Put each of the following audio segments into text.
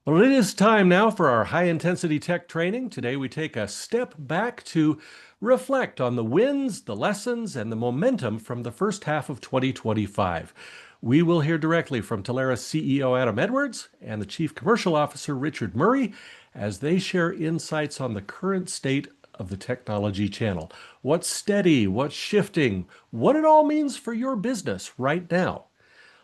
Well, it is time now for our high intensity tech training. Today, we take a step back to reflect on the wins, the lessons, and the momentum from the first half of 2025. We will hear directly from Telarus CEO Adam Edwards and the Chief Commercial Officer Richard Murray as they share insights on the current state of the technology channel. What's steady, what's shifting, what it all means for your business right now.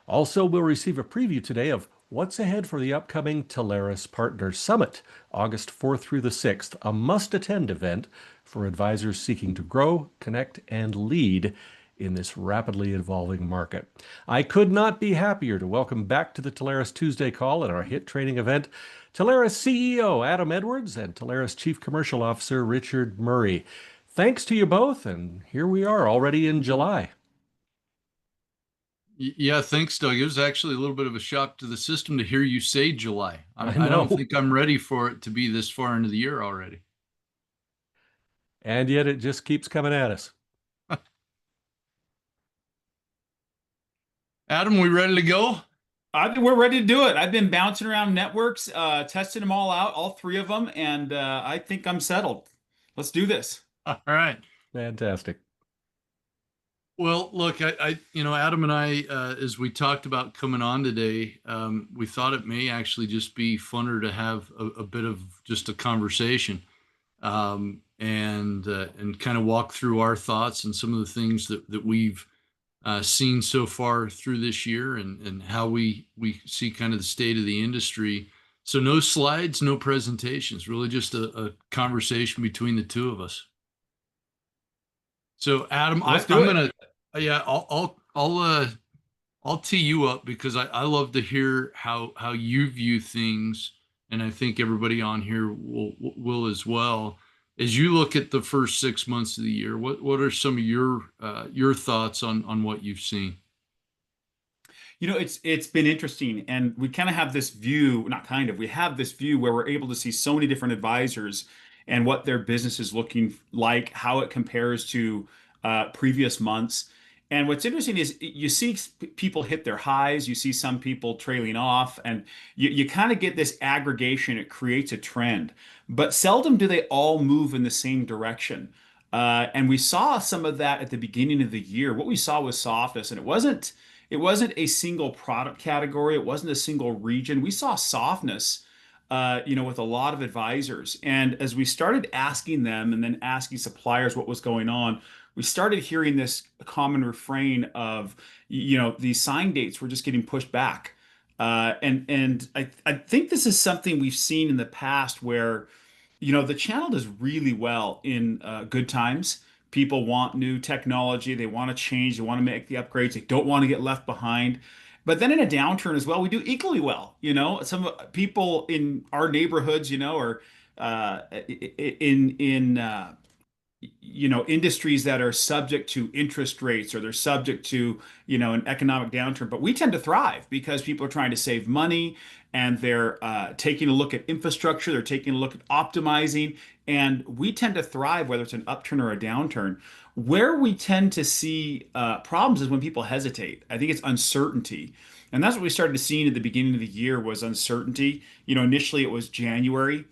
Also, we'll receive a preview today of what's ahead for the upcoming Telarus Partner Summit, August 4th through the 6th, a must-attend event for advisors seeking to grow, connect, and lead in this rapidly evolving market. I could not be happier to welcome back to the Telarus Tuesday call at our HITT training event, Telarus CEO Adam Edwards and Telarus Chief Commercial Officer Richard Murray. Thanks to you both, and here we are already in July. Yeah, thanks, Doug. It was actually a little bit of a shock to the system to hear you say July. I I don't know. think I'm ready for it to be this far into the year already. And yet it just keeps coming at us. Adam, we ready to go? We're ready to do it. I've been bouncing around networks, testing them all out, all three of them, and I think I'm settled. Let's do this. All right. Fantastic. Well, look, Adam and I, as we talked about coming on today, we thought it may actually just be funner to have a bit of just a conversation, and kind of walk through our thoughts and some of the things that we've seen so far through this year, and how we see kind of the state of the industry. So no slides, no presentations, really just a conversation between the two of us. So Adam, Let's do I'm it. gonna, yeah, I'll tee you up because I love to hear how you view things, and I think everybody on here will as well. As you look at the first 6 months of the year, what are some of your thoughts on what you've seen? It's been interesting, and we kind of have this view, not kind of, we have this view where we're able to see so many different advisors and what their business is looking like, how it compares to previous months. And what's interesting is you see people hit their highs, you see some people trailing off, and you kind of get this aggregation. It creates a trend, but seldom do they all move in the same direction. And we saw some of that at the beginning of the year. What we saw was softness, and it wasn't a single product category. It wasn't a single region. We saw softness, with a lot of advisors. And as we started asking them and then asking suppliers what was going on, we started hearing this common refrain of, these sign dates were just getting pushed back. And I think this is something we've seen in the past where the channel does really well in good times. People want new technology, they want to change, they want to make the upgrades, they don't want to get left behind. But then in a downturn as well, we do equally well. Some people in our neighborhoods, are in industries that are subject to interest rates, or they're subject to an economic downturn, but we tend to thrive because people are trying to save money, and they're taking a look at infrastructure, they're taking a look at optimizing, and we tend to thrive whether it's an upturn or a downturn. Where we tend to see problems is when people hesitate. I think it's uncertainty, and that's what we started seeing at the beginning of the year was uncertainty. Initially it was January.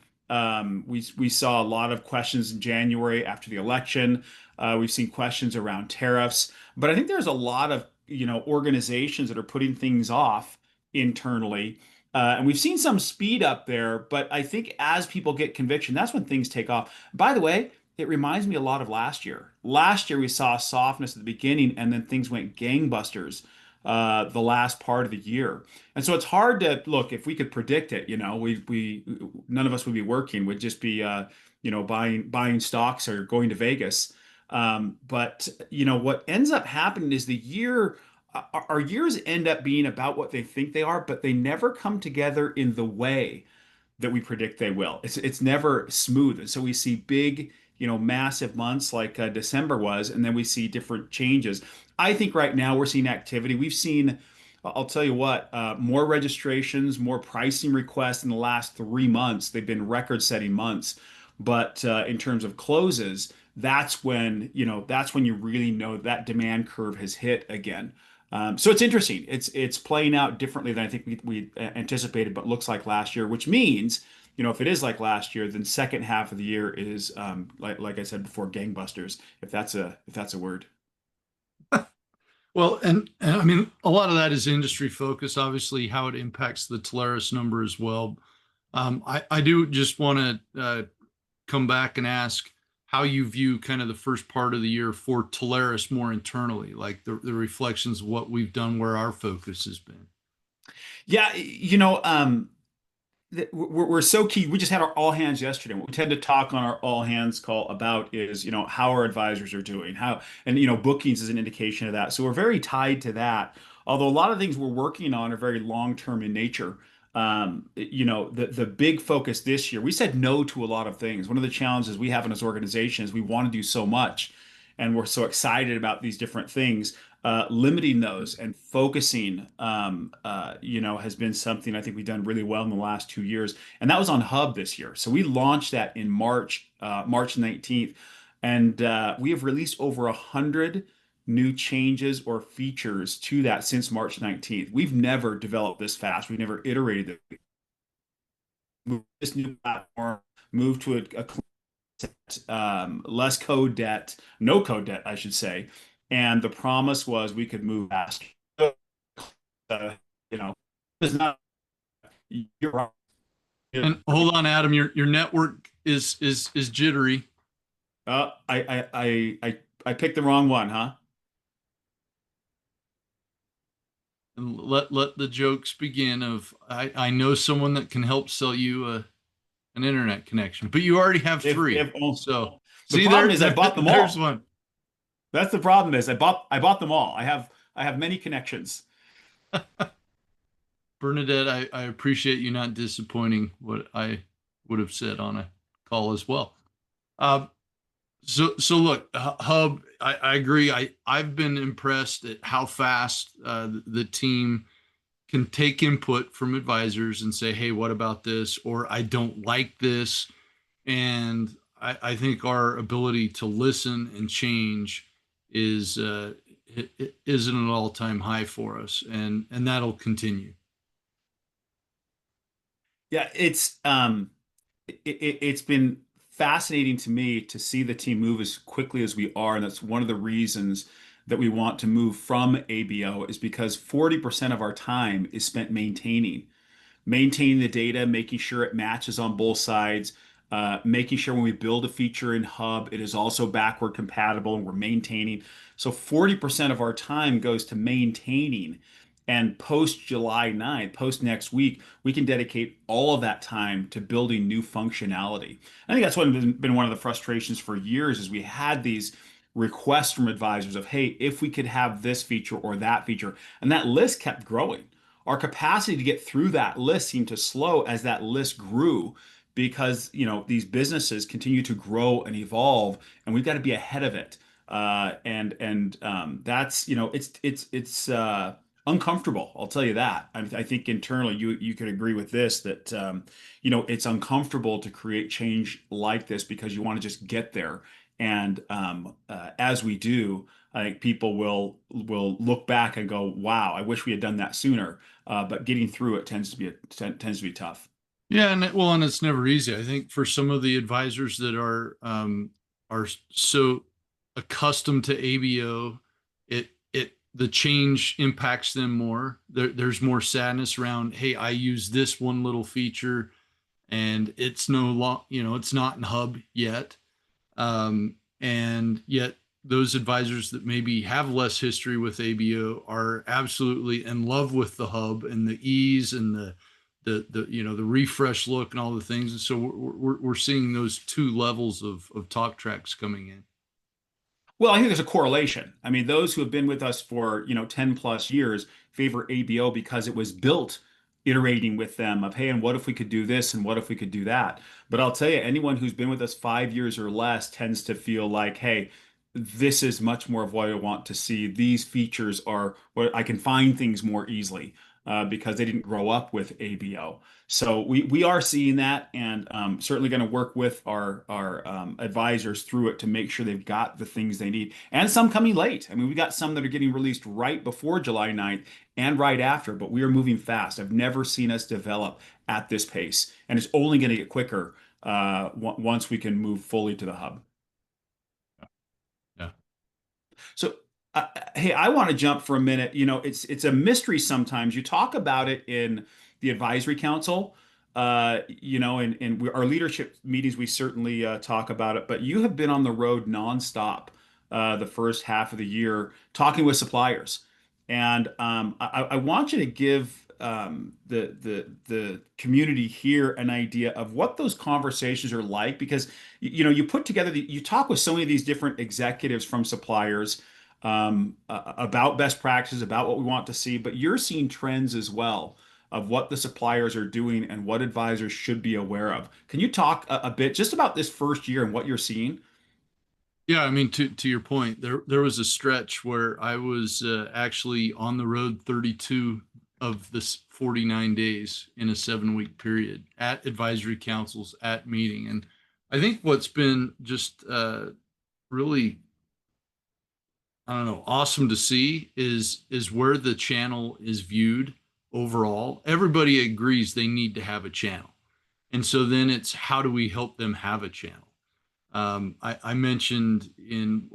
We saw a lot of questions in January after the election. We've seen questions around tariffs, but I think there's a lot of organizations that are putting things off internally, and we've seen some speed up there. But I think as people get conviction, that's when things take off. By the way, it reminds me a lot of last year. Last year we saw softness at the beginning, and then things went gangbusters the last part of the year. And so it's hard to look if we could predict it. We none of us would be working. We'd just be buying stocks or going to Vegas. But what ends up happening is our years end up being about what they think they are, but they never come together in the way that we predict they will. It's never smooth. And so we see big, massive months like December was, and then we see different changes. I think right now we're seeing activity. We've seen, I'll tell you what, more registrations, more pricing requests in the last 3 months. They've been record-setting months. But in terms of closes, that's when you really know that demand curve has hit again. So it's interesting. It's playing out differently than I think we anticipated, but looks like last year, which means, if it is like last year, then second half of the year is like I said before, gangbusters, if that's a word. Well, and I mean, a lot of that is industry focus, obviously, how it impacts the Telarus number as well. I do just want to come back and ask how you view kind of the first part of the year for Telarus more internally, like the reflections of what we've done, where our focus has been. Yeah, we're so key. We just had our all hands yesterday. What we tend to talk on our all hands call about is, how our advisors are doing, and bookings is an indication of that. So we're very tied to that. Although a lot of things we're working on are very long term in nature. The big focus this year, we said no to a lot of things. One of the challenges we have in this organization is we want to do so much, and we're so excited about these different things. Limiting those and focusing, has been something I think we've done really well in the last 2 years. And that was on Hub this year. So we launched that in March 19th. And we have released over 100 new changes or features to that since March 19th. We've never developed this fast. We've never iterated this new platform, moved to less code debt, no code debt, I should say. And the promise was we could move fast. Uh, you know, it's not, you're right. And hold on, Adam, your network is jittery. I picked the wrong one, huh? And let the jokes begin. Of I know someone that can help sell you an internet connection, but you already have three. Oh, So the see problem is I bought them there's all. one. That's the problem is I bought them all. I have many connections. Bernadette, I appreciate you not disappointing what I would have said on a call as well. Uh, so look, Hub, I agree. I've been impressed at how fast the team can take input from advisors and say, hey, what about this? Or I don't like this. And I think our ability to listen and change is is at an all-time high for us, and that'll continue. Yeah, it's been fascinating to me to see the team move as quickly as we are, and that's one of the reasons that we want to move from ABO is because 40% of our time is spent maintaining the data, making sure it matches on both sides, making sure when we build a feature in Hub, it is also backward compatible and we're maintaining. So 40% of our time goes to maintaining. And post July 9th, post next week, we can dedicate all of that time to building new functionality. I think that's been one of the frustrations for years is we had these requests from advisors of, hey, if we could have this feature or that feature, and that list kept growing. Our capacity to get through that list seemed to slow as that list grew because these businesses continue to grow and evolve, and we've got to be ahead of it. And that's it's uncomfortable. I'll tell you that. I think internally you could agree with this that it's uncomfortable to create change like this because you want to just get there. And as we do, I think people will look back and go, "Wow, I wish we had done that sooner." But getting through it tends to be tough. Yeah, and it's never easy. I think for some of the advisors that are so accustomed to ABO, the change impacts them more. There's more sadness around, hey, I use this one little feature and it's no long, it's not in Hub yet. And yet those advisors that maybe have less history with ABO are absolutely in love with the Hub and the ease and the refresh look and all the things. And so we're seeing those two levels of talk tracks coming in. Well, I think there's a correlation. I mean, those who have been with us for, 10 plus years favor ABO because it was built iterating with them of, hey, and what if we could do this and what if we could do that? But I'll tell you, anyone who's been with us 5 years or less tends to feel like, hey, this is much more of what I want to see. These features are where I can find things more easily. because they didn't grow up with ABO. So we are seeing that, and certainly going to work with our advisors through it to make sure they've got the things they need. And some coming late. I mean, we got some that are getting released right before July 9th and right after, but we are moving fast. I've never seen us develop at this pace, and it's only going to get quicker once we can move fully to the hub. Yeah. So, hey, I want to jump for a minute. You know, it's a mystery sometimes. You talk about it in the advisory council, you know, our leadership meetings, we certainly talk about it. But you have been on the road nonstop the first half of the year talking with suppliers, and I want you to give the community here an idea of what those conversations are like, because you know you put together you talk with so many of these different executives from suppliers about best practices, about what we want to see, but you're seeing trends as well of what the suppliers are doing and what advisors should be aware of. Can you talk a bit just about this first year and what you're seeing? Yeah, I mean, to your point, there was a stretch where I was actually on the road 32 of this 49 days in a 7 week period at advisory councils, at meeting. And I think what's been just really, I don't know, awesome to see is where the channel is viewed overall. Everybody agrees they need to have a channel. And so then it's how do we help them have a channel? I mentioned in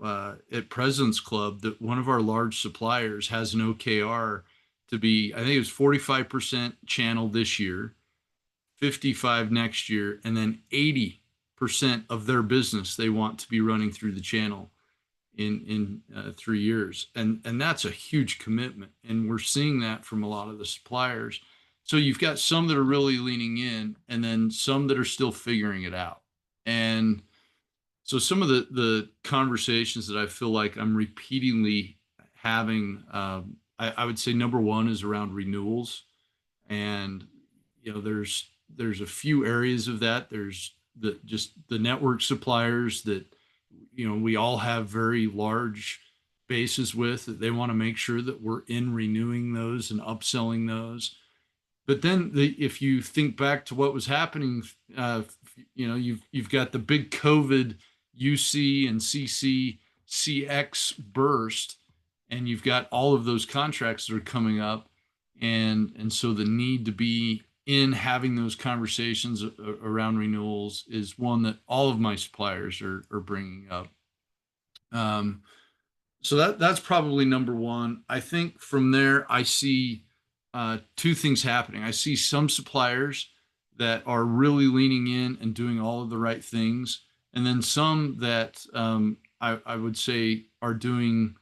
at President's Club that one of our large suppliers has an OKR to be, I think it was 45% channel this year, 55 next year, and then 80% of their business they want to be running through the channel in 3 years, and that's a huge commitment, and we're seeing that from a lot of the suppliers. So you've got some that are really leaning in, and then some that are still figuring it out, and so some of the conversations that I feel like I'm repeatedly having, I would say number one is around renewals, and you know there's a few areas of that. There's just the network suppliers that you know we all have very large bases with that they want to make sure that we're in renewing those and upselling those. But then if you think back to what was happening, you know, you've got the big COVID UC and CC CX burst, and you've got all of those contracts that are coming up, and so the need to be in having those conversations around renewals is one that all of my suppliers are bringing up. Um, so that's probably number one. I think from there, I see two things happening. I see some suppliers that are really leaning in and doing all of the right things, and then some that I would say are doing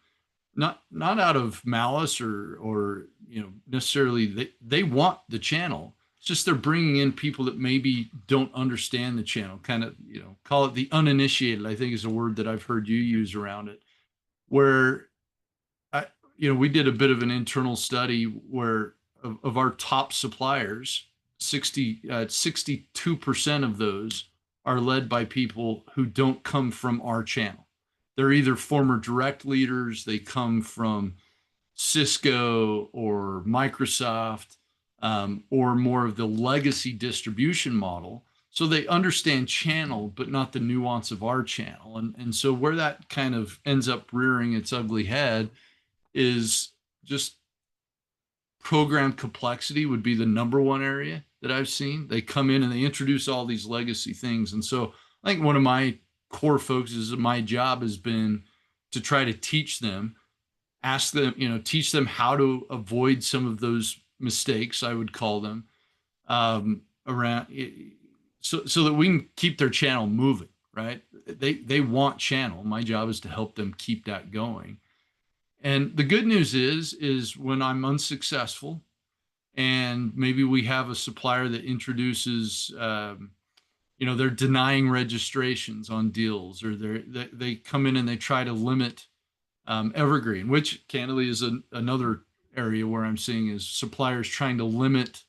not out of malice or you know necessarily they want the channel. It's just they're bringing in people that maybe don't understand the channel, kind of you know call it the uninitiated. I think is a word that I've heard you use around it, where I, you know, we did a bit of an internal study where of our top suppliers, 62% of those are led by people who don't come from our channel. They're either former direct leaders, they come from Cisco or Microsoft, or more of the legacy distribution model. So they understand channel, but not the nuance of our channel. And so where that kind of ends up rearing its ugly head is just program complexity would be the number one area that I've seen. They come in and they introduce all these legacy things. And so I think one of my core focuses of my job has been to try to teach them, ask them, you know, teach them how to avoid some of those mistakes, I would call them, around so that we can keep their channel moving, right? They want channel. My job is to help them keep that going. And the good news is when I'm unsuccessful and maybe we have a supplier that introduces, you know, they're denying registrations on deals, or they come in and they try to limit evergreen, which candidly is another area where I'm seeing is suppliers trying to limit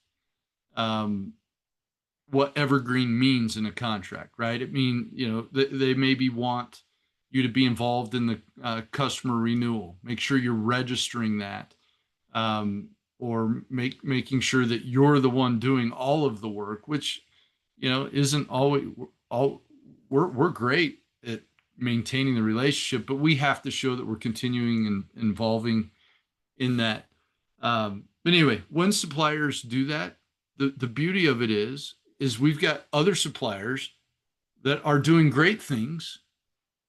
what evergreen means in a contract, right? It mean, you know, they maybe want you to be involved in the customer renewal. Make sure you're registering that. or making sure that you're the one doing all of the work, which, isn't always all. We're great at maintaining the relationship, but we have to show that we're continuing and involving in that. But anyway, when suppliers do that, the beauty of it is we've got other suppliers that are doing great things,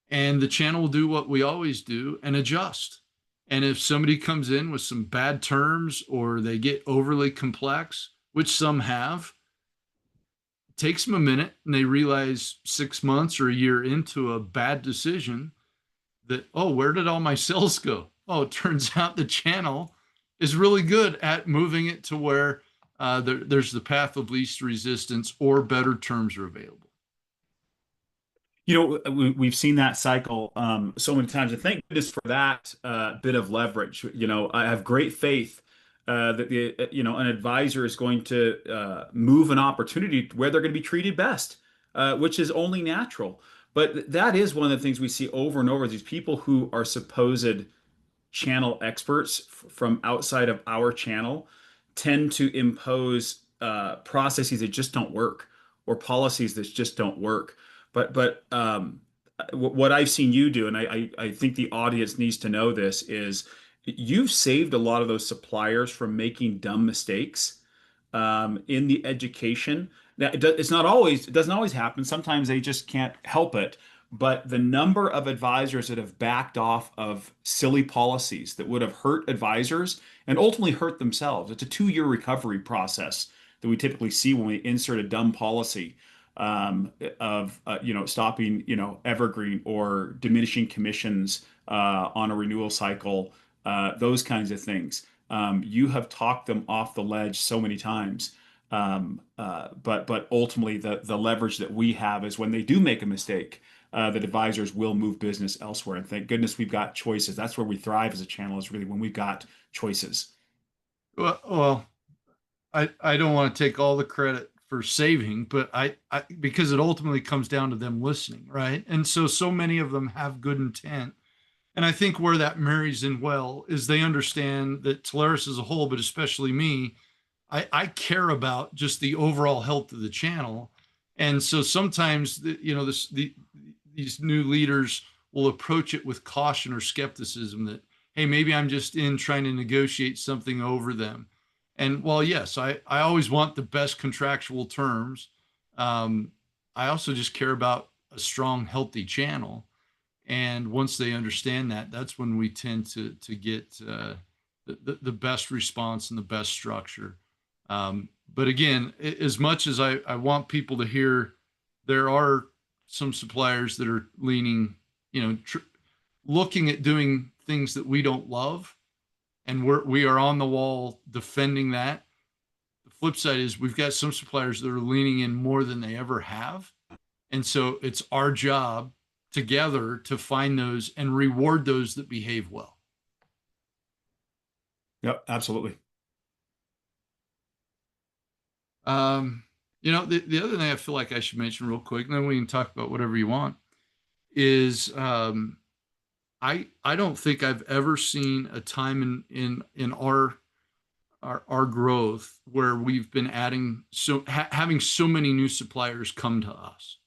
and the channel will do what we always do and adjust. And if somebody comes in with some bad terms or they get overly complex, which some have, it takes them a minute and they realize 6 months or a year into a bad decision that, oh, where did all my sales go? Oh, it turns out the channel is really good at moving it to where there's the path of least resistance or better terms are available. We've seen that cycle so many times. And thank goodness for that bit of leverage. I have great faith that an advisor is going to move an opportunity where they're going to be treated best, which is only natural. But that is one of the things we see over and over. These people who are supposed channel experts from outside of our channel tend to impose processes that just don't work, or policies that just don't work. But what I've seen you do, and I think the audience needs to know this, is you've saved a lot of those suppliers from making dumb mistakes in the education. Now, it doesn't always happen. Sometimes they just can't help it. But the number of advisors that have backed off of silly policies that would have hurt advisors and ultimately hurt themselves. It's a 2-year recovery process that we typically see when we insert a dumb policy of stopping evergreen or diminishing commissions on a renewal cycle, those kinds of things. You have talked them off the ledge so many times. But ultimately, the leverage that we have is when they do make a mistake, that advisors will move business elsewhere. And thank goodness we've got choices. That's where we thrive as a channel, is really when we've got choices. Well, I don't want to take all the credit for saving, but I because it ultimately comes down to them listening, right? And so many of them have good intent. And I think where that marries in well is they understand that Telarus as a whole, but especially me, I care about just the overall health of the channel. And so sometimes, these new leaders will approach it with caution or skepticism that, hey, maybe I'm just in trying to negotiate something over them. And while, yes, I always want the best contractual terms, I also just care about a strong, healthy channel. And once they understand that, that's when we tend to get the best response and the best structure. But again, as much as I want people to hear, there are some suppliers that are leaning, looking at doing things that we don't love, and we are on the wall defending that. The flip side is we've got some suppliers that are leaning in more than they ever have, and so it's our job together to find those and reward those that behave well. Yep, absolutely. The other thing I feel like I should mention real quick, and then we can talk about whatever you want, is I don't think I've ever seen a time in our growth where we've been adding having so many new suppliers come to us.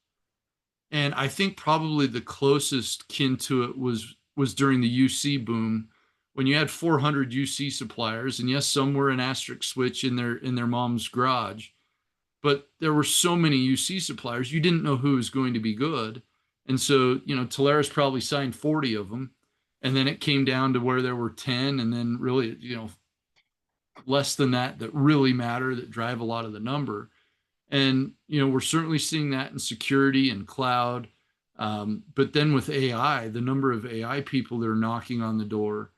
And I think probably the closest kin to it was during the UC boom, when you had 400 UC suppliers, and yes, some were an asterisk switch in their mom's garage, but there were so many UC suppliers, you didn't know who was going to be good. And so, Telarus probably signed 40 of them, and then it came down to where there were 10, and then really, less than that really matter, that drive a lot of the number. And, we're certainly seeing that in security and cloud. But then with AI, the number of AI people that are knocking on the door,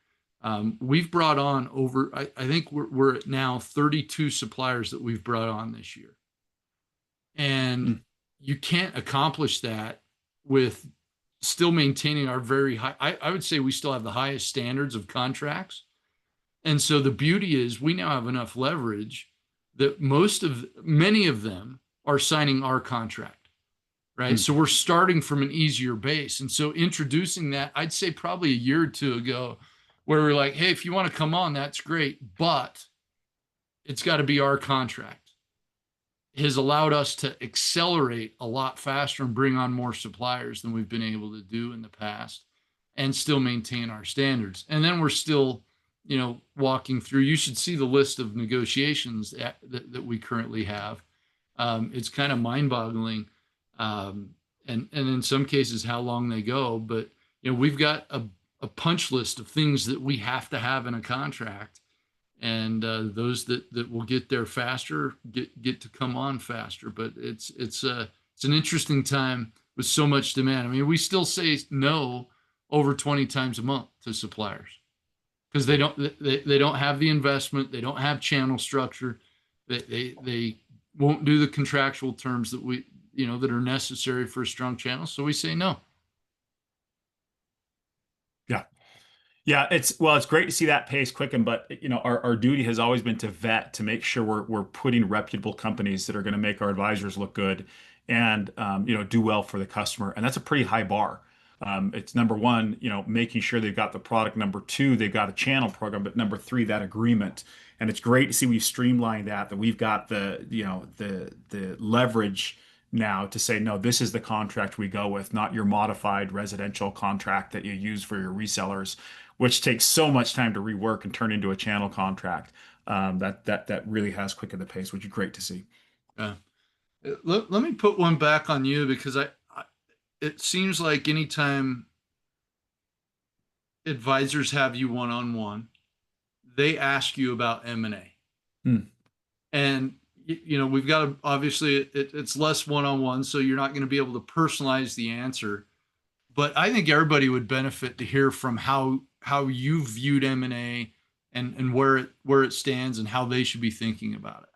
we've brought on over, I think we're at now 32 suppliers that we've brought on this year. And you can't accomplish that with still maintaining our very high, I would say we still have the highest standards of contracts. And so the beauty is we now have enough leverage that many of them are signing our contract, right? So we're starting from an easier base. And so introducing that, I'd say probably a year or two ago, where we're like, hey, if you want to come on, that's great. But it's got to be our contract, has allowed us to accelerate a lot faster and bring on more suppliers than we've been able to do in the past and still maintain our standards. And then we're still, walking through, you should see the list of negotiations that we currently have. It's kind of mind boggling. And in some cases, how long they go, but we've got a punch list of things that we have to have in a contract, and those that will get there faster get to come on faster. But it's an interesting time with so much demand. I mean, we still say no over 20 times a month to suppliers because they don't have the investment, they don't have channel structure, they won't do the contractual terms that we that are necessary for a strong channel. So we say no. Yeah. Yeah, it's great to see that pace quicken, but our duty has always been to vet to make sure we're putting reputable companies that are going to make our advisors look good and do well for the customer. And that's a pretty high bar. It's number one, making sure they've got the product. Number two, they've got a channel program, but number three, that agreement. And it's great to see we've streamlined that we've got the leverage now to say, no, this is the contract we go with, not your modified residential contract that you use for your resellers, which takes so much time to rework and turn into a channel contract. That really has quickened the pace, which is great to see. Yeah. Let me put one back on you because it seems like anytime advisors have you one-on-one, they ask you about M&A. Hmm. And we've got to, obviously it's less one-on-one, so you're not going to be able to personalize the answer. But I think everybody would benefit to hear from how you viewed M&A and where it stands and how they should be thinking about it.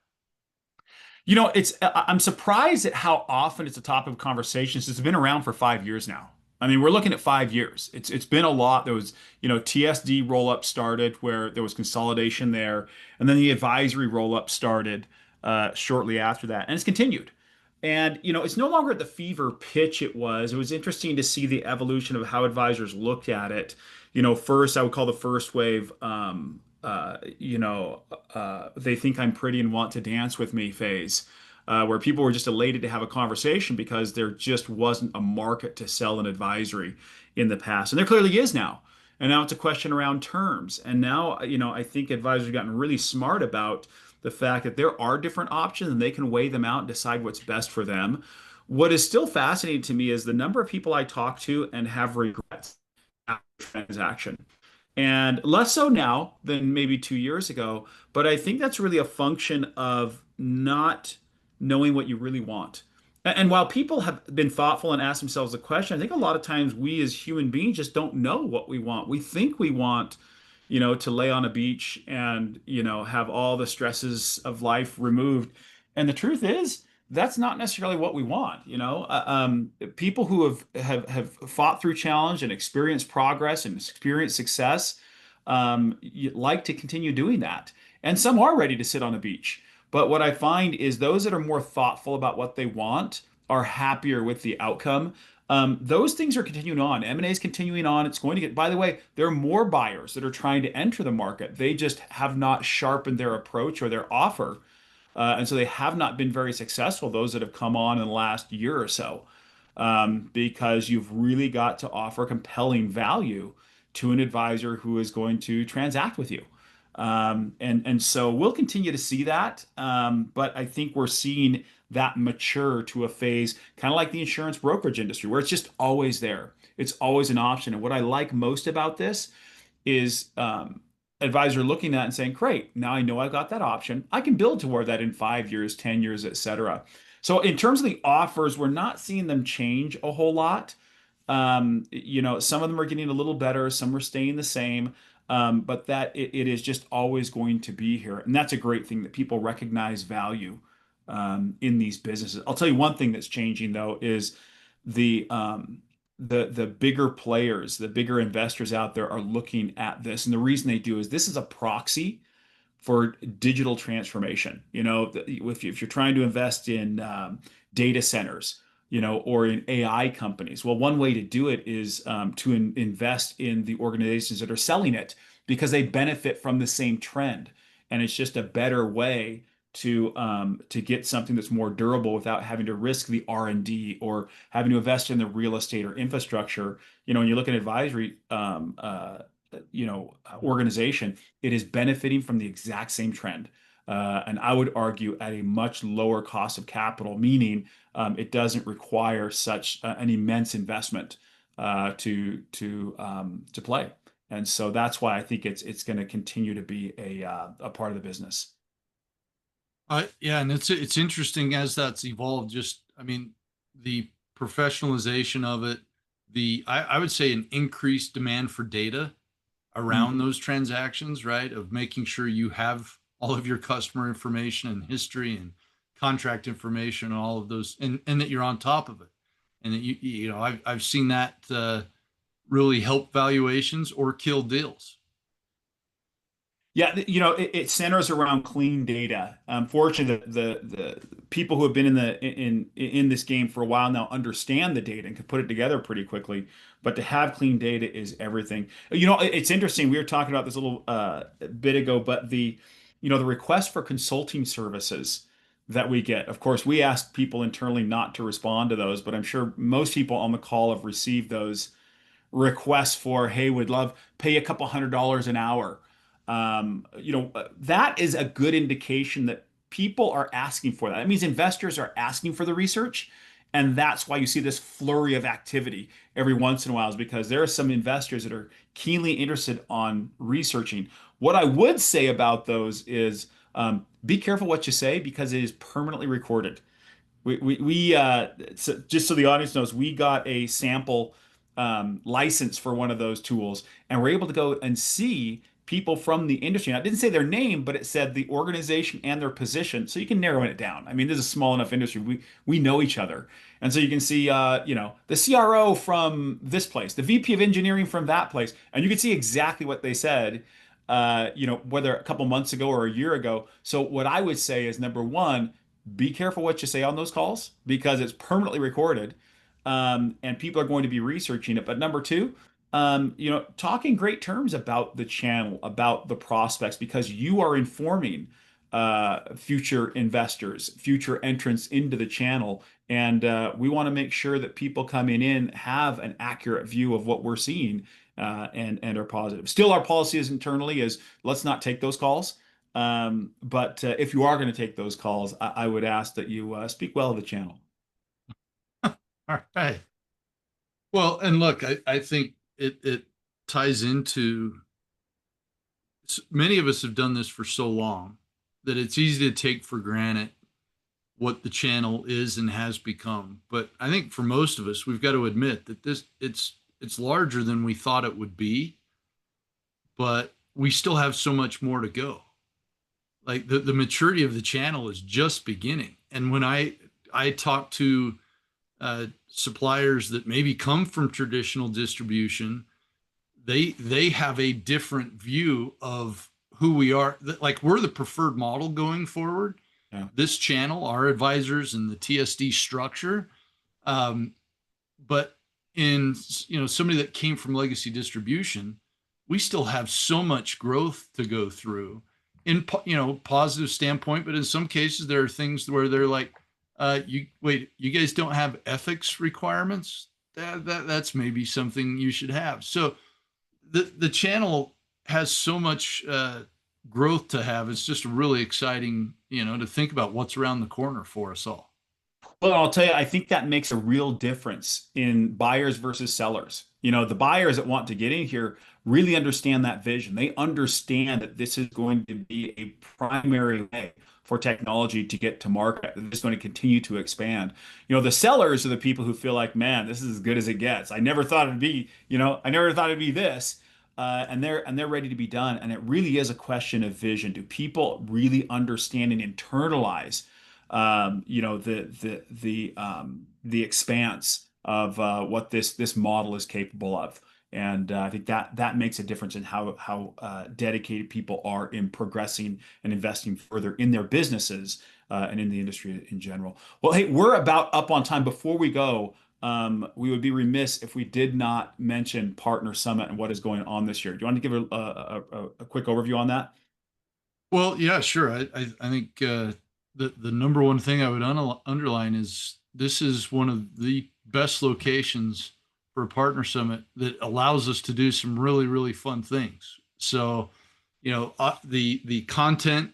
I'm surprised at how often it's a topic of conversation since it's been around for 5 years now. I mean, we're looking at 5 years. It's been a lot. There was, TSD roll up started where there was consolidation there, and then the advisory roll up started shortly after that, and it's continued. And it's no longer at the fever pitch it was. It was interesting to see the evolution of how advisors looked at it. First, I would call the first wave, they think I'm pretty and want to dance with me phase, where people were just elated to have a conversation because there just wasn't a market to sell an advisory in the past. And there clearly is now. And now it's a question around terms. And now, I think advisors have gotten really smart about the fact that there are different options and they can weigh them out and decide what's best for them. What is still fascinating to me is the number of people I talk to and have regrets after transaction. And less so now than maybe 2 years ago. But I think that's really a function of not knowing what you really want. And while people have been thoughtful and asked themselves the question, I think a lot of times we as human beings just don't know what we want. We think we want, to lay on a beach and, have all the stresses of life removed. And the truth is, that's not necessarily what we want. People who have fought through challenge and experienced progress and experienced success, like to continue doing that. And some are ready to sit on a beach. But what I find is those that are more thoughtful about what they want are happier with the outcome. Those things are continuing on. M&A is continuing on. It's going to get, by the way, there are more buyers that are trying to enter the market. They just have not sharpened their approach or their offer. And so they have not been very successful, those that have come on in the last year or so, because you've really got to offer compelling value to an advisor who is going to transact with you. And so we'll continue to see that. But I think we're seeing that mature to a phase, kind of like the insurance brokerage industry, where it's just always there. It's always an option. And what I like most about this is advisor looking at it and saying, great, now I know I've got that option. I can build toward that in 5 years, 10 years, et cetera. So in terms of the offers, we're not seeing them change a whole lot. Some of them are getting a little better, some are staying the same. But that it is just always going to be here. And that's a great thing that people recognize value in these businesses. I'll tell you one thing that's changing though is the bigger players, the bigger investors out there are looking at this. And the reason they do is this is a proxy for digital transformation. If you're trying to invest in data centers, or in AI companies. Well, one way to do it is to invest in the organizations that are selling it because they benefit from the same trend. and it's just a better way to get something that's more durable without having to risk the R&D or having to invest in the real estate or infrastructure. When you look at advisory, organization, it is benefiting from the exact same trend. And I would argue at a much lower cost of capital, meaning it doesn't require such an immense investment to play. And so that's why I think it's going to continue to be a part of the business. Yeah, and it's interesting as that's evolved. Just, I mean, the professionalization of it, I would say an increased demand for data Mm. around those transactions, right? Of making sure you have all of your customer information and history and contract information and all of those, and that you're on top of it, and that I've seen that really help valuations or kill deals. Yeah, it centers around clean data. Fortunately, the people who have been in this game for a while now understand the data and can put it together pretty quickly. But to have clean data is everything. It's interesting. We were talking about this a little bit ago, but the request for consulting services that we get. Of course, we ask people internally not to respond to those, but I'm sure most people on the call have received those requests for, hey, would love pay a couple $100 an hour. That is a good indication that people are asking for that. That means investors are asking for the research. And that's why you see this flurry of activity every once in a while, is because there are some investors that are keenly interested on researching. What I would say about those is be careful what you say because it is permanently recorded. So just so the audience knows, we got a sample license for one of those tools, and we're able to go and see people from the industry. Now, it didn't say their name, but it said the organization and their position, so you can narrow it down. I mean, this is a small enough industry. We know each other, and so you can see, the CRO from this place, the VP of engineering from that place, and you can see exactly what they said. Whether a couple months ago or a year ago. So what I would say is number one, be careful what you say on those calls because it's permanently recorded, and people are going to be researching it. But number two, talking great terms about the channel, about the prospects, because you are informing future investors, future entrants into the channel. And we want to make sure that people coming in have an accurate view of what we're seeing and are positive. Still, our policy is internally is let's not take those calls. But if you are going to take those calls, I would ask that you speak well of the channel. All right. Well, and look, I think it ties into many of us have done this for so long that it's easy to take for granted what the channel is and has become. But I think for most of us, we've got to admit that it's larger than we thought it would be, but we still have so much more to go. Like the maturity of the channel is just beginning. And when I talk to suppliers that maybe come from traditional distribution, they have a different view of who we are. Like we're the preferred model going forward. Yeah. This channel, our advisors, and the TSD structure. But in somebody that came from legacy distribution, we still have so much growth to go through in positive standpoint. But in some cases, there are things where they're like, you guys don't have ethics requirements. That's maybe something you should have. So the channel has so much growth to have. It's just really exciting, to think about what's around the corner for us all. Well, I'll tell you, I think that makes a real difference in buyers versus sellers. The buyers that want to get in here really understand that vision. They understand that this is going to be a primary way for technology to get to market. It's going to continue to expand. The sellers are the people who feel like, man, this is as good as it gets. I never thought it'd be, I never thought it'd be this. And they're ready to be done. And it really is a question of vision. Do people really understand and internalize the expanse of what this model is capable of. And I think that makes a difference in how dedicated people are in progressing and investing further in their businesses and in the industry in general. Well, hey, we're about up on time. Before we go, we would be remiss if we did not mention Partner Summit and what is going on this year. Do you want to give a quick overview on that? Well, yeah, sure. I think the number one thing I would underline is this is one of the best locations for a partner summit that allows us to do some really really fun things. So, the content,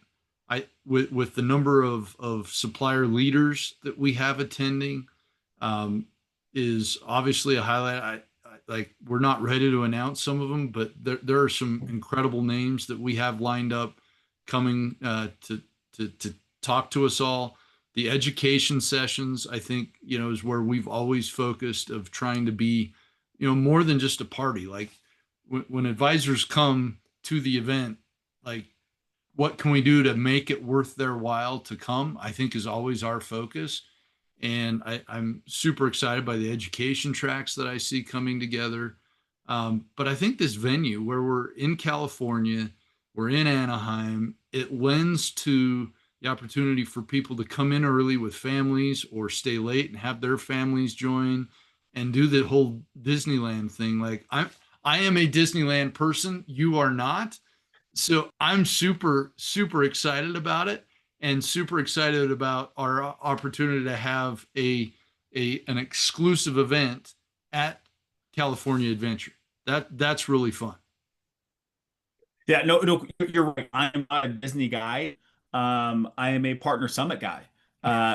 I with the number of supplier leaders that we have attending, um, is obviously a highlight. Like we're not ready to announce some of them, but there are some incredible names that we have lined up coming to talk to us all. The education sessions, I think, is where we've always focused of trying to be, more than just a party. Like when advisors come to the event, like what can we do to make it worth their while to come? I think is always our focus. And I'm super excited by the education tracks that I see coming together. But I think this venue, where we're in California, we're in Anaheim, it lends to the opportunity for people to come in early with families or stay late and have their families join and do the whole Disneyland thing. Like I am a Disneyland person. You are not. So I'm super, super excited about it and super excited about our opportunity to have an exclusive event at California Adventure. That's really fun. Yeah, no, no, you're right. I'm not a Disney guy. I am a Partner Summit guy.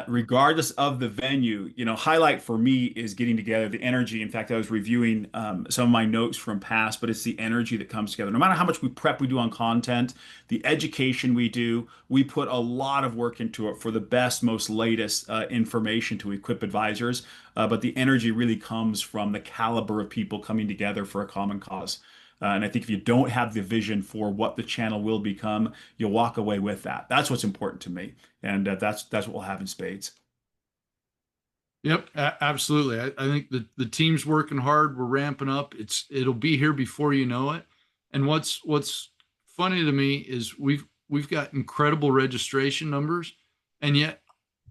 Regardless of the venue, highlight for me is getting together, the energy. In fact, I was reviewing some of my notes from past, but it's the energy that comes together. No matter how much we do on content, the education we do, we put a lot of work into it for the best, most latest information to equip advisors. But the energy really comes from the caliber of people coming together for a common cause. And I think if you don't have the vision for what the channel will become, you'll walk away with that. That's what's important to me, and that's what we'll have in spades. Yep, absolutely. I think the team's working hard. We're ramping up. It'll be here before you know it. And what's funny to me is we've got incredible registration numbers, and yet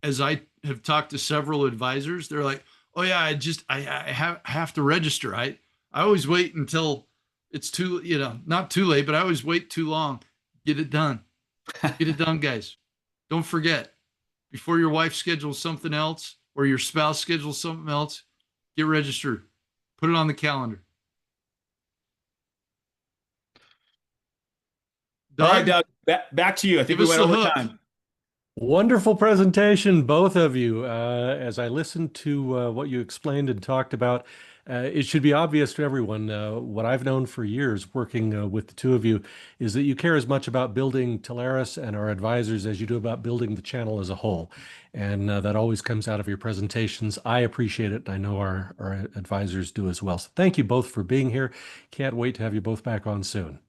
as I have talked to several advisors, they're like, "Oh yeah, I have to register. I always wait until it's too not too late, but I always wait too long. Get it done. Get it done, guys. Don't forget before your wife schedules something else or your spouse schedules something else. Get registered. Put it on the calendar." All right, Doug, Doug, back to you. I think give we us went the over hook. time. Wonderful presentation, both of you. As I listened to what you explained and talked about, it should be obvious to everyone what I've known for years working with the two of you is that you care as much about building Telarus and our advisors as you do about building the channel as a whole. And that always comes out of your presentations. I appreciate it. And I know our advisors do as well. So thank you both for being here. Can't wait to have you both back on soon.